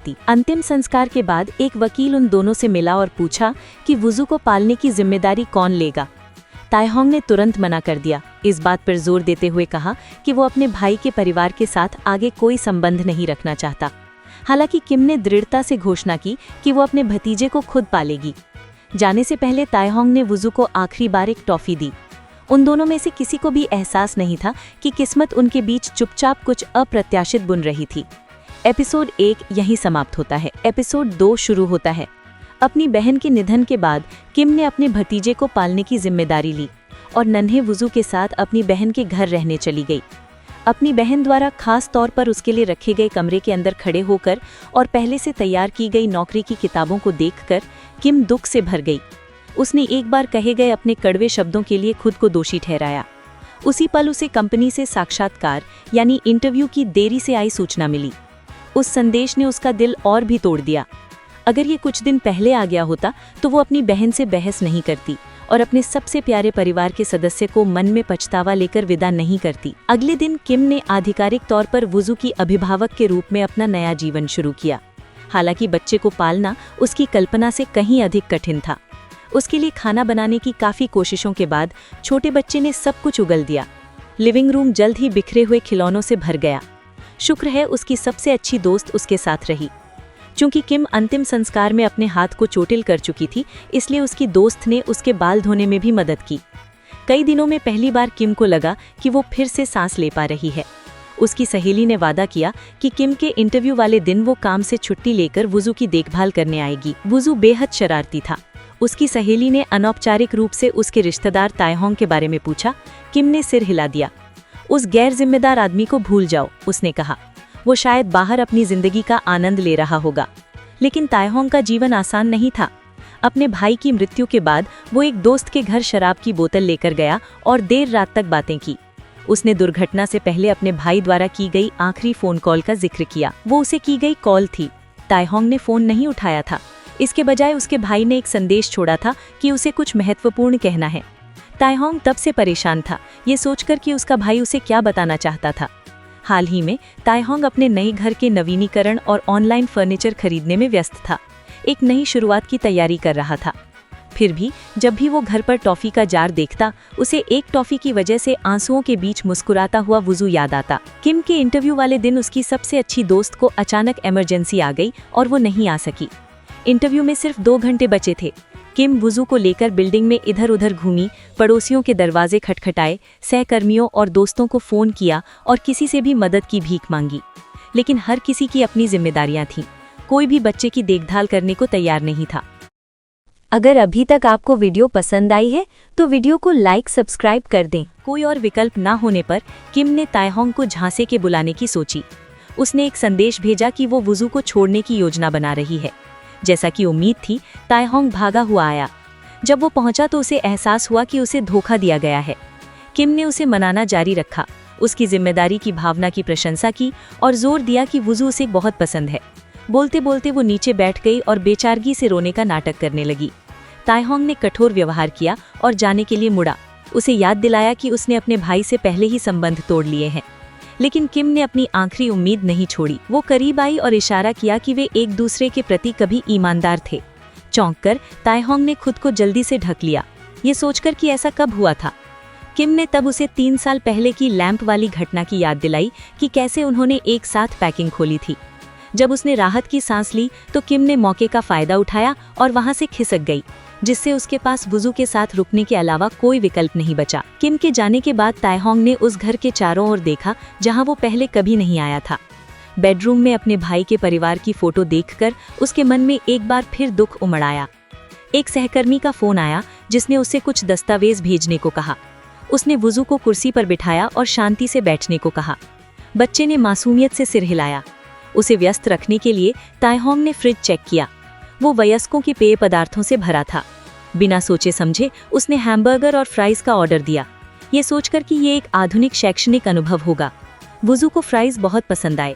करती। अंतिम संस्कार के बाद एक वकील उन दोनों से मिला और पूछा कि वुजू को पालने की जिम्मेदारी कौन लेगा। ताइहोंग ने तुरंत मना कर दिया, इस बात पर जोर देते हुए कहा कि वो अपने भाई के परिवार के साथ आगे कोई संबंध नहीं रखना चाहता। हालांकि किम ने दृढ़ता से घोषणा की कि वो अपने भतीजे को खुद पालेगी। जाने से पहले ताइहोंग ने वुजू को आखिरी बार एक टॉफी दी। उन दोनों में से किसी को भी एहसास नहीं था कि किस्मत उनके बीच चुपचाप कुछ अप्रत्याशित बुन रही थी। एपिसोड 1 यहीं समाप्त होता है। एपिसोड 2 शुरू होता है। अपनी बहन के निधन के बाद किम ने अपने भतीजे को पालने की जिम्मेदारी ली और नन्हे वुजू के साथ अपनी बहन के घर रहने चली गई। अपनी बहन द्वारा खास तौर पर उसके लिए रखे गए कमरे के अंदर खड़े होकर और पहले से तैयार की गई नौकरी की किताबों को देखकर किम दुख से भर गई। उसने एक बार कहे गए अपने कड़वे शब्दों के लिए खुद को दोषी ठहराया। उसी पल उसे कंपनी से साक्षात्कार यानी इंटरव्यू की देरी से आई सूचना मिली। उस संदेश ने उसका दिल और भी तोड़ दिया। अगर ये कुछ दिन पहले आ गया होता तो वो अपनी बहन से बहस नहीं करती और अपने सबसे प्यारे परिवार के सदस्य को मन में पछतावा लेकर विदा नहीं करती। अगले दिन किम ने आधिकारिक तौर पर वुजू की अभिभावक के रूप में अपना नया जीवन शुरू किया। हालांकि बच्चे को पालना उसकी कल्पना से कहीं अधिक कठिन था। उसके लिए खाना बनाने की काफ़ी कोशिशों के बाद छोटे बच्चे ने सब कुछ उगल दिया। लिविंग रूम जल्द ही बिखरे हुए खिलौनों से भर गया। शुक्र है उसकी सबसे अच्छी दोस्त उसके साथ रही। चूंकि किम अंतिम संस्कार में अपने हाथ को चोटिल कर चुकी थी, इसलिए उसकी दोस्त ने उसके बाल धोने में भी मदद की। कई दिनों में पहली बार किम को लगा कि वो फिर से सांस ले पा रही है। उसकी सहेली ने वादा किया कि किम के इंटरव्यू वाले दिन वो काम से छुट्टी लेकर वुजू की देखभाल करने आएगी। वुजू बेहद शरारती था। उसकी सहेली ने अनौपचारिक रूप से उसके रिश्तेदार ताइहोंग के बारे में पूछा। किम ने सिर हिला दिया। उस गैर जिम्मेदार आदमी को भूल जाओ, उसने कहा। वो शायद बाहर अपनी जिंदगी का आनंद ले रहा होगा। लेकिन ताइहोंग का जीवन आसान नहीं था। अपने भाई की मृत्यु के बाद वो एक दोस्त के घर शराब की बोतल लेकर गया और देर रात तक बातें की। उसने दुर्घटना से पहले अपने भाई द्वारा की गई आखिरी फोन कॉल का जिक्र किया। वो उसे की गई कॉल थी। ताइहोंग ने फोन नहीं उठाया था। इसके बजाय उसके भाई ने एक संदेश छोड़ा था कि उसे कुछ महत्वपूर्ण कहना है। ताइहोंग तब से परेशान था, ये सोचकर कि उसका भाई उसे क्या बताना चाहता था। हाल ही में ताइहोंग अपने नए घर के नवीनीकरण और ऑनलाइन फर्नीचर खरीदने में व्यस्त था। एक नई शुरुआत की तैयारी कर रहा था। फिर भी जब भी वो घर पर टॉफी का जार देखता, उसे एक टॉफी की वजह से आंसुओं के बीच मुस्कुराता हुआ वुजू याद आता। किम के इंटरव्यू वाले दिन उसकी सबसे अच्छी दोस्त को अचानक इमरजेंसी आ गई और वो नहीं आ सकी। इंटरव्यू में सिर्फ 2 घंटे बचे थे। किम वुजू को लेकर बिल्डिंग में इधर उधर घूमी, पड़ोसियों के दरवाजे खटखटाए, सहकर्मियों और दोस्तों को फोन किया और किसी से भी मदद की भीख मांगी। लेकिन हर किसी की अपनी जिम्मेदारियां थीं। कोई भी बच्चे की देखभाल करने को तैयार नहीं था। अगर अभी तक आपको वीडियो पसंद आई है तो वीडियो को लाइक सब्सक्राइब कर दें। कोई और विकल्प ना होने पर किम ने ताइहोंग को झांसे के बुलाने की सोची। उसने एक संदेश भेजा कि वो वुजू को छोड़ने की योजना बना रही है। जैसा कि उम्मीद थी, ताइहोंग भागा हुआ आया। जब वो पहुंचा तो उसे एहसास हुआ कि उसे धोखा दिया गया है। किम ने उसे मनाना जारी रखा, उसकी जिम्मेदारी की भावना की प्रशंसा की और जोर दिया कि वुजू उसे बहुत पसंद है। बोलते बोलते वो नीचे बैठ गई और बेचारगी से रोने का नाटक करने लगी। ताइहोंग ने कठोर व्यवहार किया और जाने के लिए मुड़ा। उसे याद दिलाया कि उसने अपने भाई से पहले ही संबंध तोड़ लिए हैं। लेकिन किम ने अपनी आखिरी उम्मीद नहीं छोड़ी। वो करीब आई और इशारा किया कि वे एक दूसरे के प्रति कभी ईमानदार थे। चौंककर ताइहोंग ने खुद को जल्दी से ढक लिया, ये सोचकर कि ऐसा कब हुआ था। किम ने तब उसे 3 साल पहले की लैंप वाली घटना की याद दिलाई कि कैसे उन्होंने एक साथ पैकिंग खोली थी। जब उसने राहत की सांस ली तो किम ने मौके का फायदा उठाया और वहां से खिसक गई, जिससे उसके पास वुजू के साथ रुकने के अलावा कोई विकल्प नहीं बचा। किम के जाने के बाद ताइहोंग ने उस घर के चारों ओर देखा जहां वो पहले कभी नहीं आया था। बेडरूम में अपने भाई के परिवार की फोटो देखकर उसके मन में एक बार फिर दुख उमड़ आया। एक सहकर्मी का फोन आया जिसने उससे कुछ दस्तावेज भेजने को कहा। उसने वुजू को कुर्सी पर बिठाया और शांति से बैठने को कहा। बच्चे ने मासूमियत से सिर हिलाया। उसे व्यस्त रखने के लिए ताइहोंग ने फ्रिज चेक किया। वो वयस्कों के पेय पदार्थों से भरा था। बिना सोचे समझे उसने हैमबर्गर और फ्राइज का ऑर्डर दिया, ये सोचकर कि ये एक आधुनिक शैक्षणिक अनुभव होगा। वुजू को फ्राइज बहुत पसंद आए।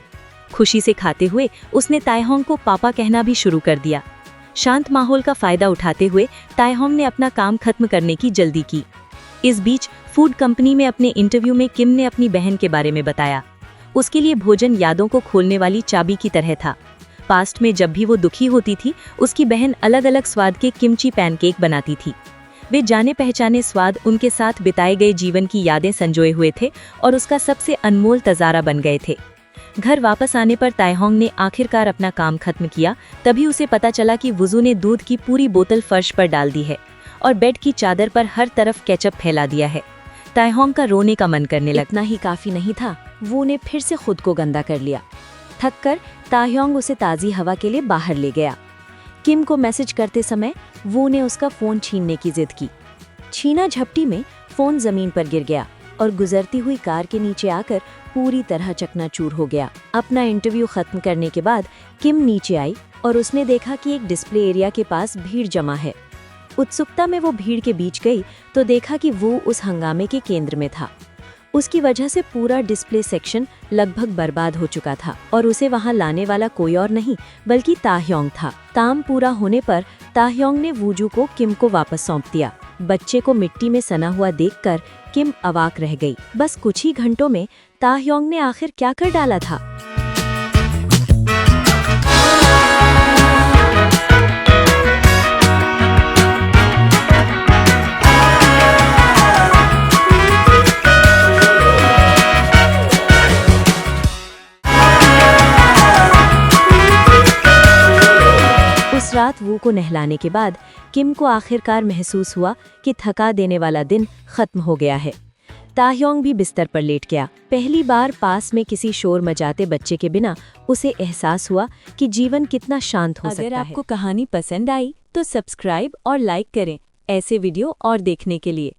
खुशी से खाते हुए उसने ताइहोंग को पापा कहना भी शुरू कर दिया। शांत माहौल का फायदा उठाते हुए ताइहोंग ने अपना काम खत्म करने की जल्दी की। इस बीच फूड कंपनी में अपने इंटरव्यू में किम ने अपनी बहन के बारे में बताया। उसके लिए भोजन यादों को खोलने वाली चाबी की तरह था। पास्ट में जब भी वो दुखी होती थी, उसकी बहन अलग अलग स्वाद के किमची पैनकेक बनाती थी। वे जाने पहचाने स्वाद उनके साथ बिताए गए जीवन की यादें संजोए हुए थे और उसका सबसे अनमोल तजारा बन गए थे। घर वापस आने पर तायहोंग ने आखिरकार अपना काम खत्म किया। तभी उसे पता चला कि वुजू ने दूध की पूरी बोतल फर्श पर डाल दी है और बेड की चादर पर हर तरफ केचप फैला दिया है। तायहोंग का रोने का मन करने लगा। इतना ही काफी नहीं था, वो ने फिर से खुद को गंदा कर लिया। थककर तायहोंग उसे ताज़ी हवा के लिए बाहर ले गया। किम को मैसेज करते समय वो ने उसका फोन छीनने की जिद की। छीना झपटी में फोन जमीन पर गिर गया और गुजरती हुई कार के नीचे आकर पूरी तरह चकनाचूर हो गया। अपना इंटरव्यू खत्म करने के बाद किम नीचे आई और उसने देखा कि एक डिस्प्ले एरिया के पास भीड़ जमा है। उत्सुकता में वो भीड़ के बीच गई तो देखा कि वो उस हंगामे के केंद्र में था। उसकी वजह से पूरा डिस्प्ले सेक्शन लगभग बर्बाद हो चुका था और उसे वहां लाने वाला कोई और नहीं बल्कि ताहयोंग था। काम पूरा होने पर ताहयोंग ने वुजू को किम को वापस सौंप दिया। बच्चे को मिट्टी में सना हुआ देखकर किम अवाक रह गई। बस कुछ ही घंटों में ताहयोंग ने आखिर क्या कर डाला था। उस रात वू को नहलाने के बाद किम को आखिरकार महसूस हुआ कि थका देने वाला दिन खत्म हो गया है। ताहयोंग भी बिस्तर पर लेट गया। पहली बार पास में किसी शोर मचाते बच्चे के बिना उसे एहसास हुआ कि जीवन कितना शांत हो सकता है। अगर आपको कहानी पसंद आई तो सब्सक्राइब और लाइक करें ऐसे वीडियो और देखने के लिए।